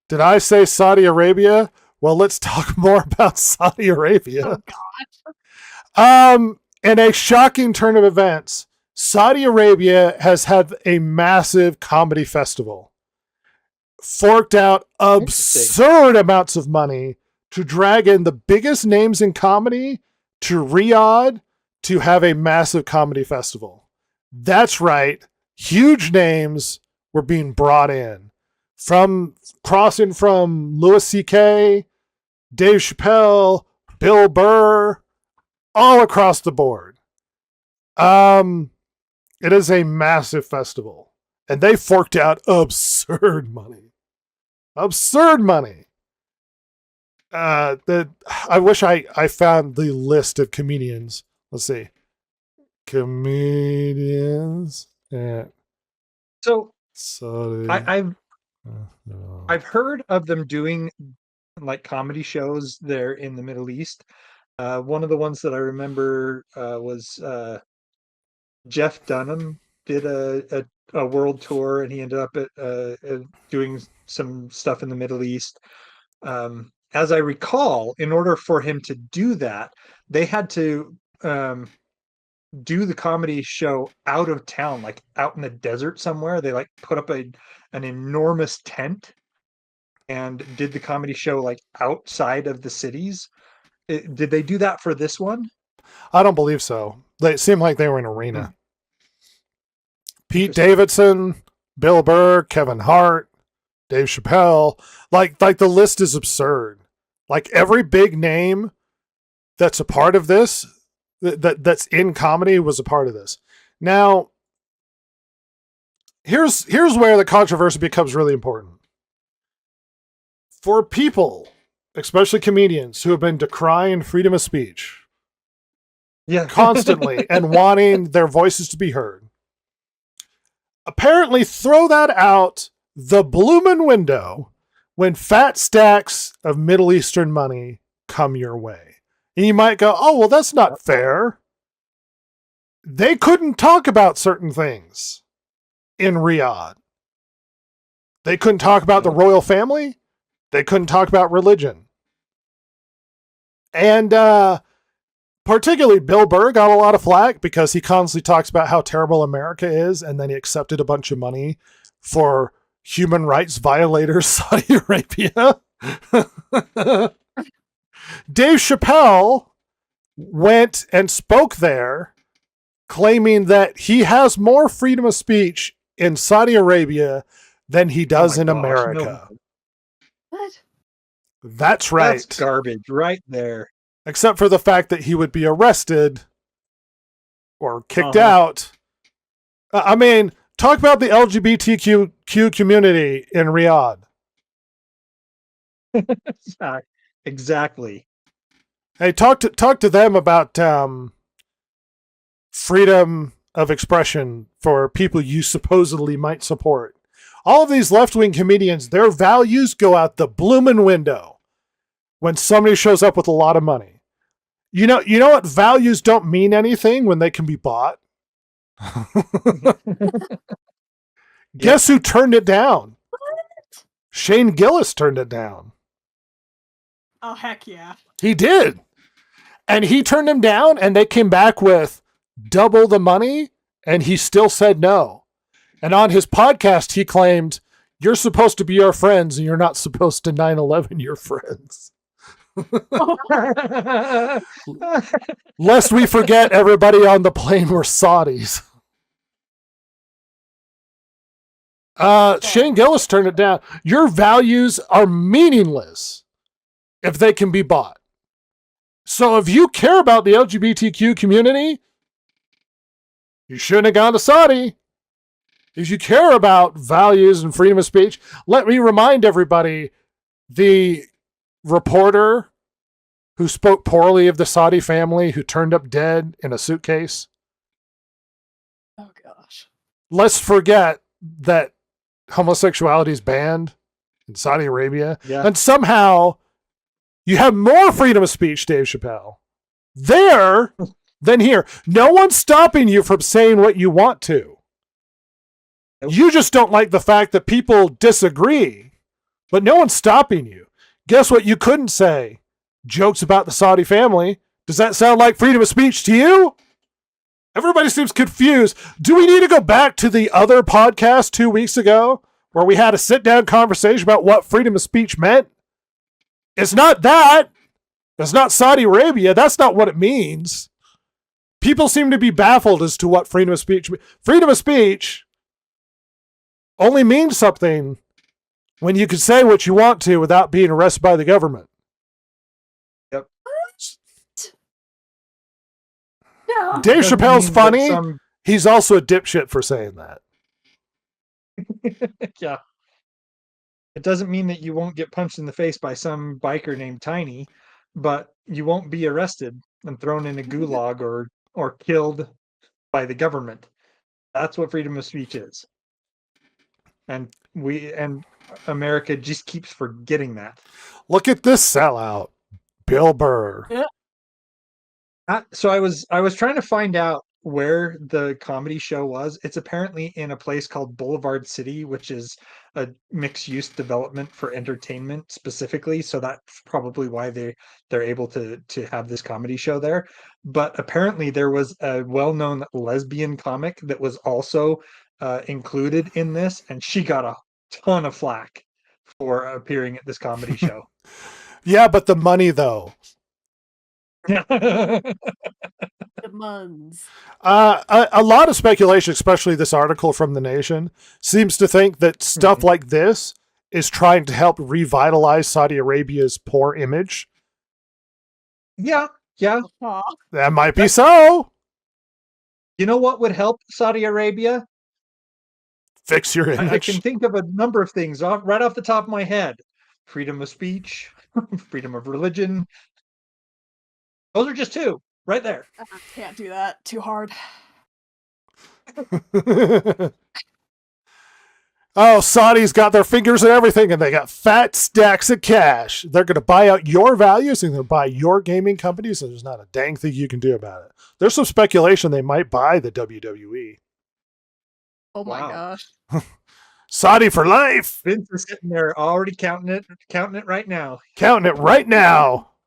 Did I say Saudi Arabia? Well, let's talk more about Saudi Arabia. Oh God. In a shocking turn of events, Saudi Arabia has had a massive comedy festival, forked out Interesting. absurd amounts of money to drag in the biggest names in comedy to Riyadh to have a massive comedy festival. That's right. Huge names were being brought in from crossing from Louis C.K., Dave Chappelle, Bill Burr, all across the board. It is a massive festival, and they forked out absurd money. Absurd money. I wish I found the list of comedians. Let's see. Comedians at So Saudi. I've heard of them doing like comedy shows there in the Middle East. One of the ones that I remember was Jeff Dunham did a world tour, and he ended up doing some stuff in the Middle East. As I recall, in order for him to do that, they had to do the comedy show out of town, like out in the desert somewhere. They like put up an enormous tent and did the comedy show like outside of the cities. Did they do that for this one? I don't believe so. They seem like they were in an arena. Hmm. Pete Davidson, Bill Burr, Kevin Hart, Dave Chappelle. Like the list is absurd. Like every big name that's a part of this, that's in comedy, was a part of this. Now, here's where the controversy becomes really important. For people, especially comedians, who have been decrying freedom of speech Yeah. constantly and wanting their voices to be heard, apparently throw that out the bloomin' window when fat stacks of Middle Eastern money come your way. And you might go, oh, well, that's not fair. They couldn't talk about certain things in Riyadh. They couldn't talk about the royal family. They couldn't talk about religion. And particularly Bill Burr got a lot of flack because he constantly talks about how terrible America is, and then he accepted a bunch of money for human rights violators, Saudi Arabia. Dave Chappelle went and spoke there, claiming that he has more freedom of speech in Saudi Arabia than he does in America. No. What? That's right. That's garbage right there. Except for the fact that he would be arrested or kicked Uh-huh. out. I mean, talk about the LGBTQ community in Riyadh. Yeah, exactly. Hey, talk to them about freedom of expression for people you supposedly might support. All of these left-wing comedians, their values go out the bloomin' window when somebody shows up with a lot of money. You know what? Values don't mean anything when they can be bought. Guess who turned it down? What? Shane Gillis turned it down. Oh heck yeah. He did. And he turned him down, and they came back with double the money, and he still said no. And on his podcast, he claimed, you're supposed to be our friends, and you're not supposed to 9/11 your friends. Lest we forget, everybody on the plane were Saudis. Shane Gillis turned it down. Your values are meaningless if they can be bought. So if you care about the LGBTQ community, you shouldn't have gone to Saudi. If you care about values and freedom of speech, let me remind everybody, the reporter who spoke poorly of the Saudi family who turned up dead in a suitcase. Oh gosh. Let's forget that homosexuality is banned in Saudi Arabia. Yeah. And somehow you have more freedom of speech, Dave Chappelle, there than here. No one's stopping you from saying what you want to. Nope. You just don't like the fact that people disagree. But no one's stopping you. Guess what you couldn't say? Jokes about the Saudi family. Does that sound like freedom of speech to you? Everybody seems confused. Do we need to go back to the other podcast 2 weeks ago where we had a sit-down conversation about what freedom of speech meant? It's not that. It's not Saudi Arabia. That's not what it means. People seem to be baffled as to what freedom of speech means. Freedom of speech only means something when you can say what you want to without being arrested by the government. Yep. No. Dave Doesn't Chappelle's mean that funny. some- He's also a dipshit for saying that. Yeah. It doesn't mean that you won't get punched in the face by some biker named Tiny, but you won't be arrested and thrown in a gulag or killed by the government. That's what freedom of speech is. And America just keeps forgetting that. Look at this sellout. Bill Burr. So I was trying to find out where the comedy show was. It's apparently in a place called Boulevard City, which is a mixed use development for entertainment specifically. So that's probably why they're able to have this comedy show there. But apparently there was a well-known lesbian comic that was also included in this, and she got a ton of flack for appearing at this comedy show. Yeah, but the money, though. The Muns. A lot of speculation, especially this article from The Nation, seems to think that stuff like this is trying to help revitalize Saudi Arabia's poor image. Yeah. Aw. That might be so. You know what would help Saudi Arabia? Fix your I image. can think of a number of things right off the top of my head. Freedom of speech, freedom of religion. Those are just two right there. I can't do that. Too hard. Oh, Saudi's got their fingers in everything, and they got fat stacks of cash. They're going to buy out your values and they're going to buy your gaming companies, and there's not a dang thing you can do about it. There's some speculation they might buy the WWE. Oh my Wow. gosh. Saudi for life. Vince is sitting there already counting it right now. Counting it right now.